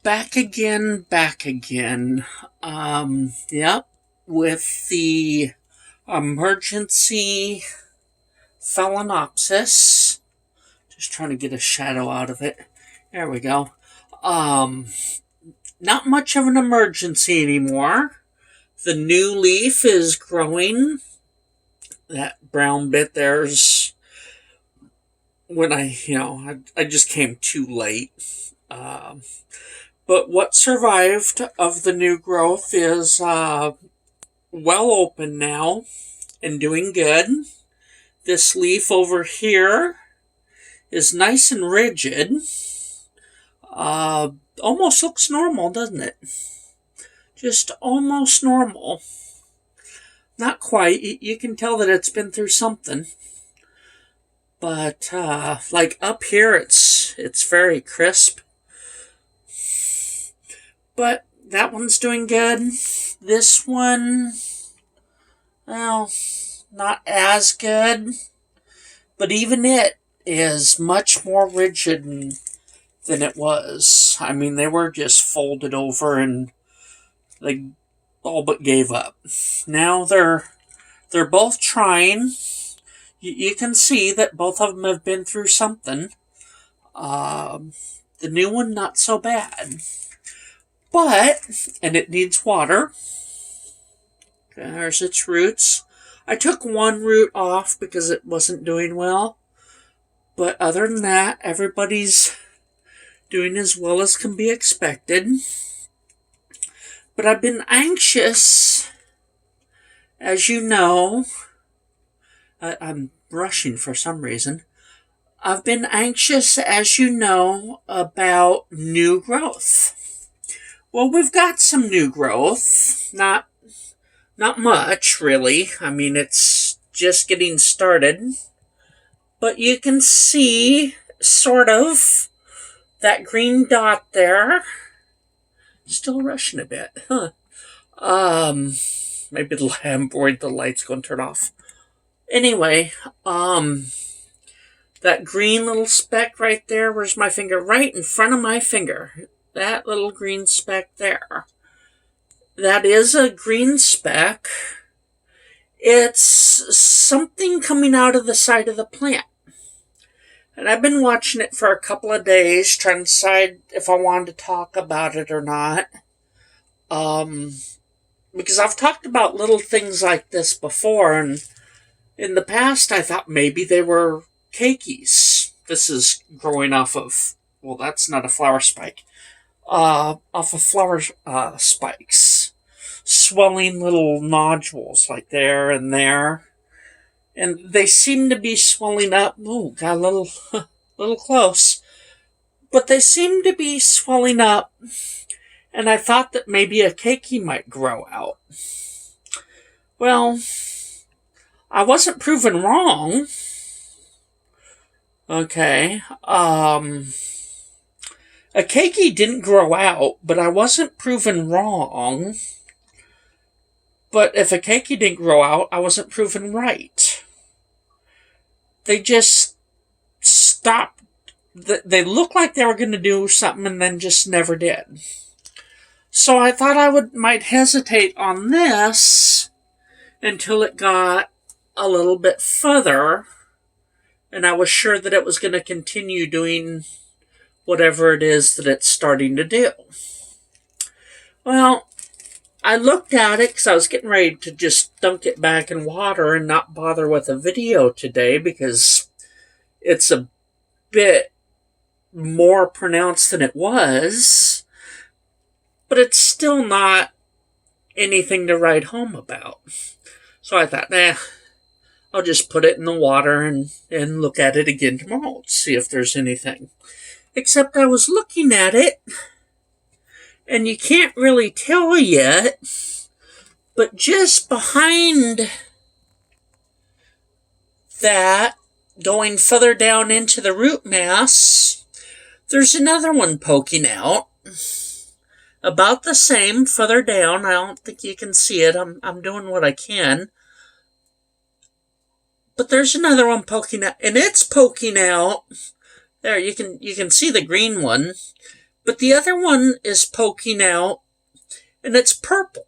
Back again, back again. Yep, with the emergency phalaenopsis. Just trying to get a shadow out of it. There we go. Um, Not much of an emergency anymore. The new leaf is growing. That brown bit there's when I just came too late. Um, but what survived of the new growth is well open now and doing good. This leaf over here is nice and rigid. Uh, Almost looks normal, doesn't it? Just almost normal. Not quite. You can tell that it's been through something. But like up here, it's very crisp. But that one's doing good. This one, well, not as good. But even it is much more rigid than it was. I mean, they were just folded over and they all but gave up. Now they're both trying. You can see that both of them have been through something. The new one, not so bad. And it needs water. There's its roots. I took one root off because it wasn't doing well. But other than that, everybody's doing as well as can be expected. But I've been anxious, as you know. I'm rushing for some reason. I've been anxious, as you know, about new growth. Well, we've got some new growth. Not much, really. I mean, it's just getting started. But you can see, sort of, that green dot there. Still rushing a bit, huh? Maybe I'm worried the light's going to turn off. Anyway, that green little speck right there, where's my finger? Right in front of my finger. That little green speck there. That is a green speck. It's something coming out of the side of the plant. And I've been watching it for a couple of days, trying to decide if I wanted to talk about it or not. Because I've talked about little things like this before, and in the past I thought maybe they were keikis. This is growing off of, well, that's not a flower spike. Off of flower spikes. Swelling little nodules like there and there. And they seem to be swelling up. Ooh, got a little close. But they seem to be swelling up. And I thought that maybe a keiki might grow out. Well, I wasn't proven wrong. Okay. A keiki didn't grow out, but I wasn't proven wrong. But if a keiki didn't grow out, I wasn't proven right. They just stopped. They looked like they were going to do something and then just never did. So I thought I might hesitate on this until it got a little bit further, and I was sure that it was going to continue doing whatever it is that it's starting to do. Well, I looked at it because I was getting ready to just dunk it back in water and not bother with a video today because it's a bit more pronounced than it was, but it's still not anything to write home about. So I thought, I'll just put it in the water and look at it again tomorrow to see if there's anything. Except I was looking at it, and you can't really tell yet, but just behind that, going further down into the root mass, there's another one poking out. About the same, further down. I don't think you can see it. I'm doing what I can. But there's another one poking out, and it's poking out. There, you can see the green one. But the other one is poking out, and it's purple.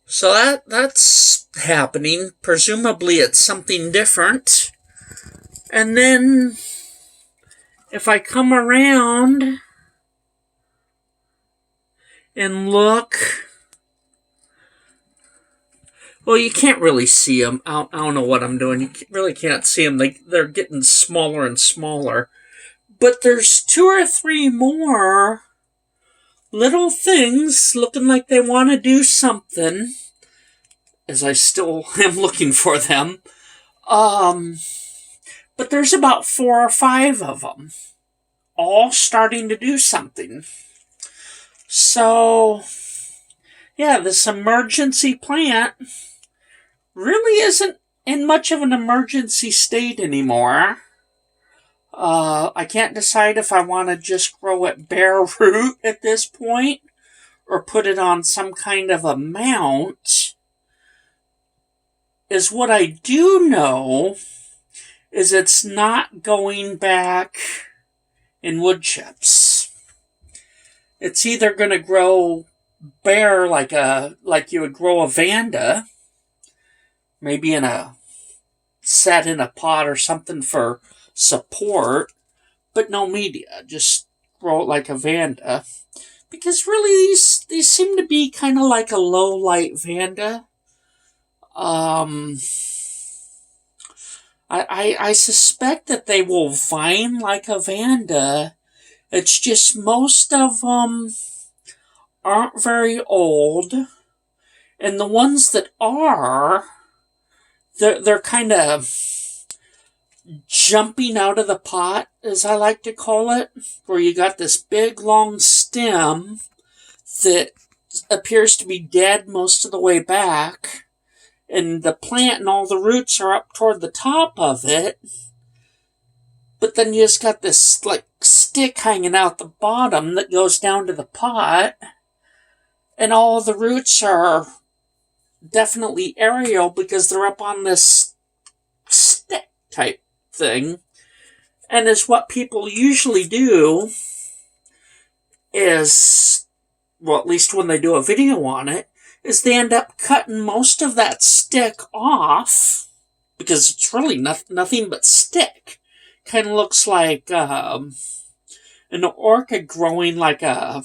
So that's happening. Presumably it's something different. And then if I come around and look, well, you can't really see them. I don't know what I'm doing. You really can't see them. They're getting smaller and smaller. But there's 2 or 3 more little things looking like they want to do something, as I still am looking for them. But there's about 4 or 5 of them, all starting to do something. So, yeah, this emergency plant really isn't in much of an emergency state anymore. I can't decide if I want to just grow it bare root at this point or put it on some kind of a mount. Is what I do know is it's not going back in wood chips. It's either going to grow bare like you would grow a Vanda, maybe set in a pot or something for support, but no media, just grow it like a Vanda. Because really these seem to be kind of like a low light Vanda. I suspect that they will vine like a Vanda. It's just most of them aren't very old, and the ones that are, they're kind of jumping out of the pot, as I like to call it, where you got this big long stem that appears to be dead most of the way back, and the plant and all the roots are up toward the top of it, but then you just got this like stick hanging out the bottom that goes down to the pot, and all the roots are definitely aerial because they're up on this stick type thing. And is what people usually do is, well, at least when they do a video on it, is they end up cutting most of that stick off because it's really nothing but stick. Kind of looks like an orchid growing like a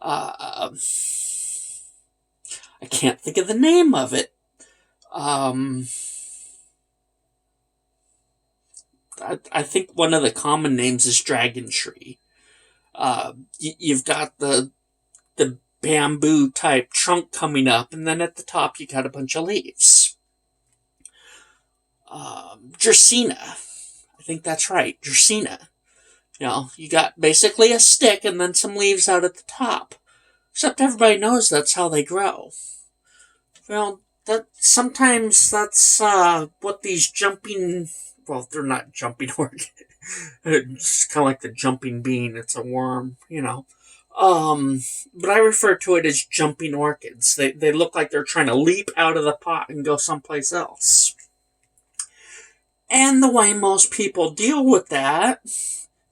I can't think of the name of it. I think one of the common names is dragon tree. You've got the bamboo type trunk coming up, and then at the top you got a bunch of leaves. Dracaena. I think that's right. Dracaena. You got basically a stick and then some leaves out at the top. Except everybody knows that's how they grow. Well, sometimes that's what these jumping... Well, they're not jumping orchid. It's kind of like the jumping bean. It's a worm, But I refer to it as jumping orchids. They look like they're trying to leap out of the pot and go someplace else. And the way most people deal with that,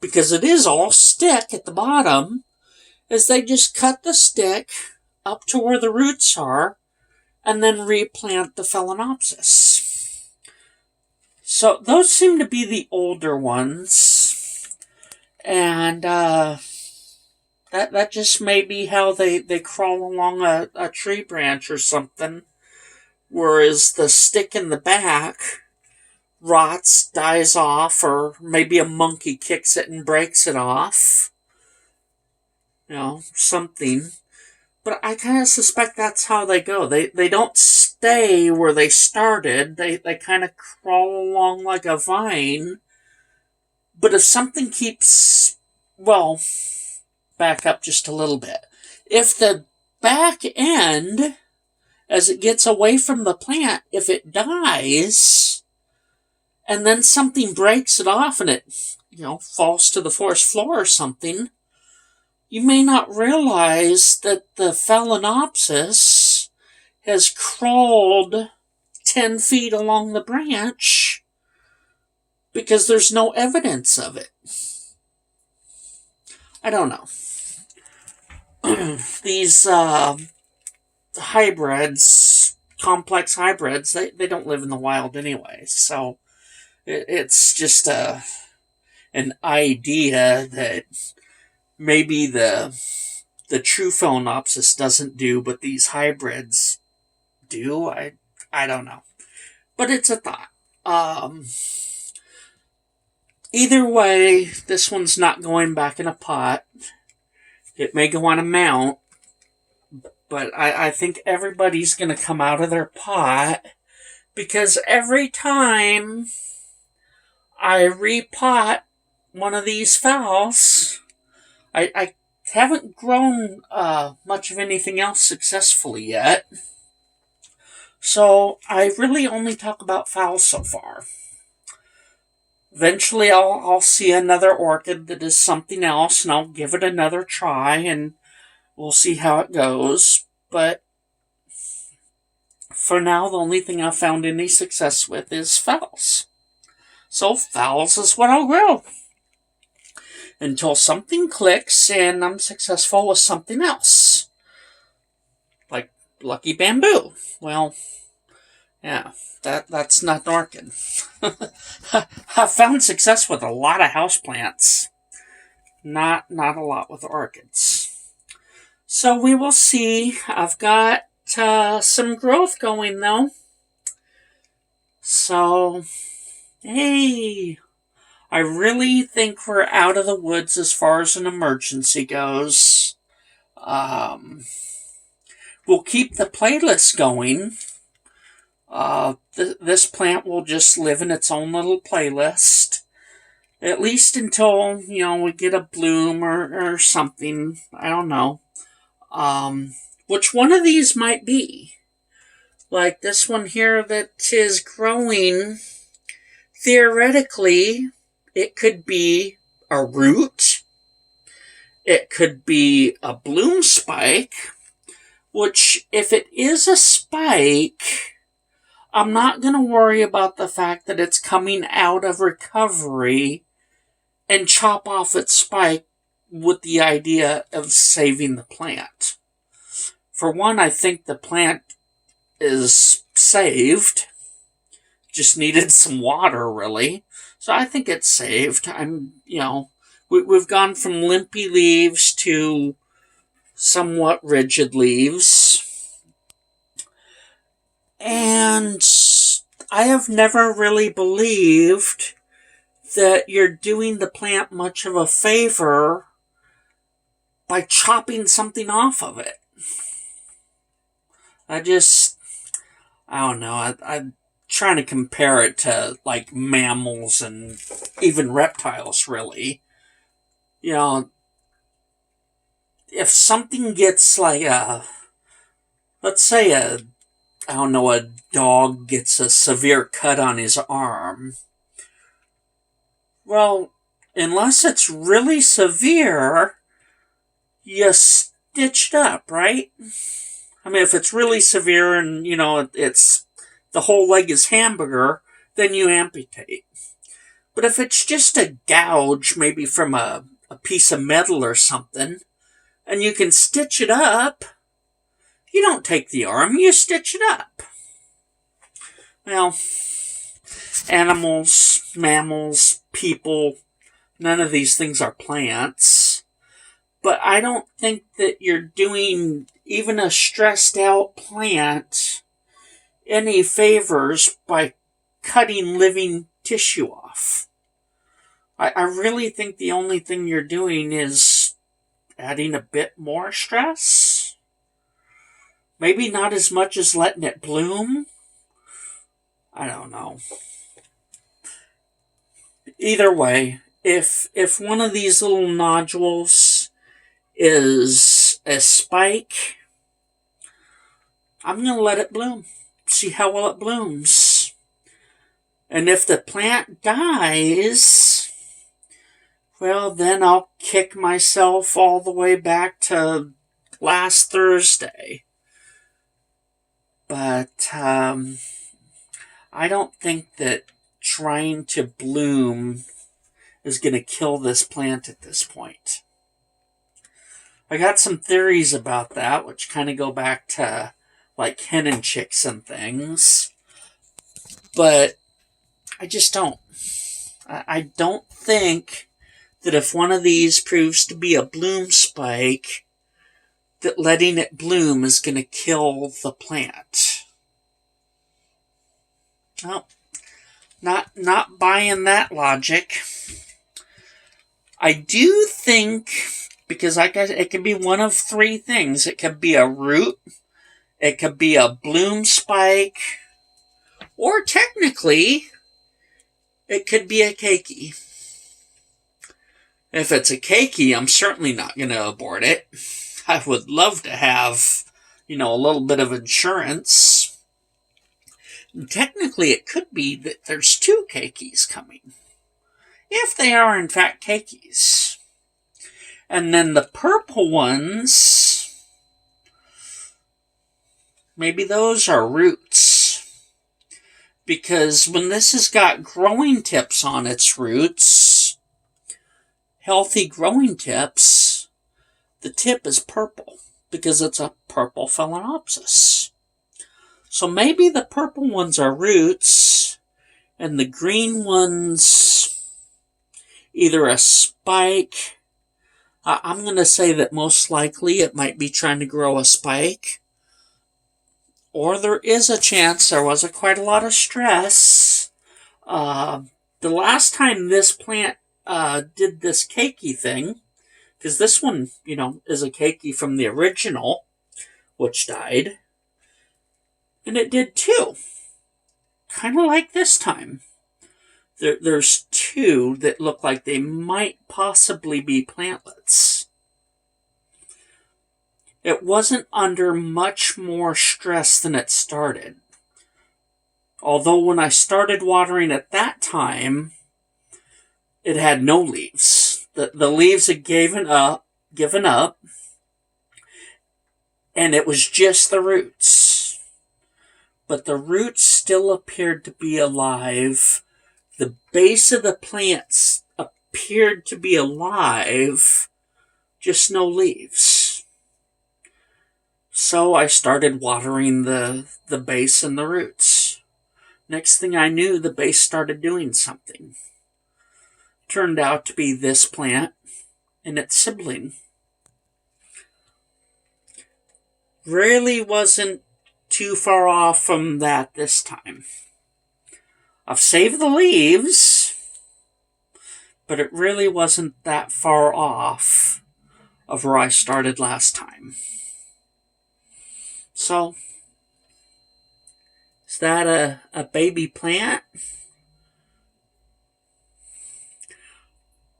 because it is all stick at the bottom, is they just cut the stick up to where the roots are and then replant the phalaenopsis. So those seem to be the older ones. And that just may be how they crawl along a tree branch or something. Whereas the stick in the back rots, dies off, or maybe a monkey kicks it and breaks it off. Something. But I kind of suspect that's how they go. They don't stay where they started. They kind of crawl along like a vine. But if something keeps... Well, back up just a little bit. If the back end, as it gets away from the plant, if it dies, and then something breaks it off and it, falls to the forest floor or something, you may not realize that the phalaenopsis has crawled 10 feet along the branch because there's no evidence of it. I don't know. These hybrids, complex hybrids, they don't live in the wild anyway. So it's just an idea that maybe the true phalaenopsis doesn't do, but these hybrids do. I don't know, but it's a thought. Either way, this one's not going back in a pot. It may go on a mount, but I think everybody's going to come out of their pot because every time I repot one of these phals, I haven't grown much of anything else successfully yet. So I really only talk about phals so far. Eventually I'll see another orchid that is something else and I'll give it another try and we'll see how it goes. But for now, the only thing I've found any success with is phals. So phals is what I'll grow. Until something clicks and I'm successful with something else. Like lucky bamboo. Well, yeah, that's not an orchid. I've found success with a lot of houseplants. Not a lot with orchids. So we will see. I've got some growth going though. So, hey, I really think we're out of the woods as far as an emergency goes. We'll keep the playlist going. This plant will just live in its own little playlist. At least until, we get a bloom or something. I don't know. Which one of these might be? Like this one here that is growing, theoretically, it could be a root. It could be a bloom spike, which if it is a spike, I'm not going to worry about the fact that it's coming out of recovery and chop off its spike with the idea of saving the plant. For one, I think the plant is saved. Just needed some water, really. So I think it's saved. We've gone from limpy leaves to somewhat rigid leaves. And I have never really believed that you're doing the plant much of a favor by chopping something off of it. I don't know. I'm trying to compare it to like mammals and even reptiles, really. If something gets like let's say a dog gets a severe cut on his arm. Well, unless it's really severe, you stitch it up, right? I mean, if it's really severe and, it's the whole leg is hamburger, then you amputate. But if it's just a gouge, maybe from a piece of metal or something, and you can stitch it up, you don't take the arm, you stitch it up. Well, animals, mammals, people, none of these things are plants. But I don't think that you're doing even a stressed out plant any favors by cutting living tissue off. I really think the only thing you're doing is adding a bit more stress. Maybe not as much as letting it bloom. I don't know. Either way, if one of these little nodules is a spike, I'm going to let it bloom. See how well it blooms. And if the plant dies, well, then I'll kick myself all the way back to last Thursday. But I don't think that trying to bloom is going to kill this plant at this point. I got some theories about that, which kind of go back to like hen and chicks and things. But I just don't. I don't think that if one of these proves to be a bloom spike, that letting it bloom is going to kill the plant. Well, not buying that logic. I do think, because I guess it could be one of three things. It could be a root, it could be a bloom spike, or technically, it could be a keiki. If it's a keiki, I'm certainly not going to abort it. I would love to have, a little bit of insurance. And technically, it could be that there's two keikis coming. If they are, in fact, keikis. And then the purple ones, maybe those are roots. Because when this has got growing tips on its roots, healthy growing tips, the tip is purple because it's a purple phalaenopsis. So maybe the purple ones are roots and the green ones either a spike. I'm going to say that most likely it might be trying to grow a spike. Or there is a chance there was quite a lot of stress. The last time this plant did this keiki thing, because this one, is a keiki from the original, which died. And it did too. Kind of like this time. There's two that look like they might possibly be plantlets. It wasn't under much more stress than it started. Although when I started watering at that time, it had no leaves. The leaves had given up, and it was just the roots. But the roots still appeared to be alive. The base of the plants appeared to be alive, just no leaves. So I started watering the base and the roots. Next thing I knew, the base started doing something. Turned out to be this plant and its sibling. Really wasn't too far off from that this time. I've saved the leaves, but it really wasn't that far off of where I started last time. So, is that a baby plant?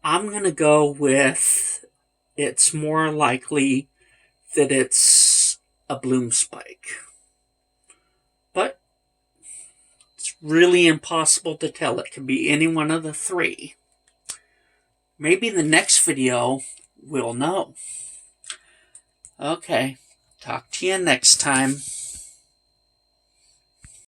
I'm going to go with it's more likely that it's a bloom spike. But it's really impossible to tell. It could be any one of the three. Maybe the next video we'll know. Okay, talk to you next time.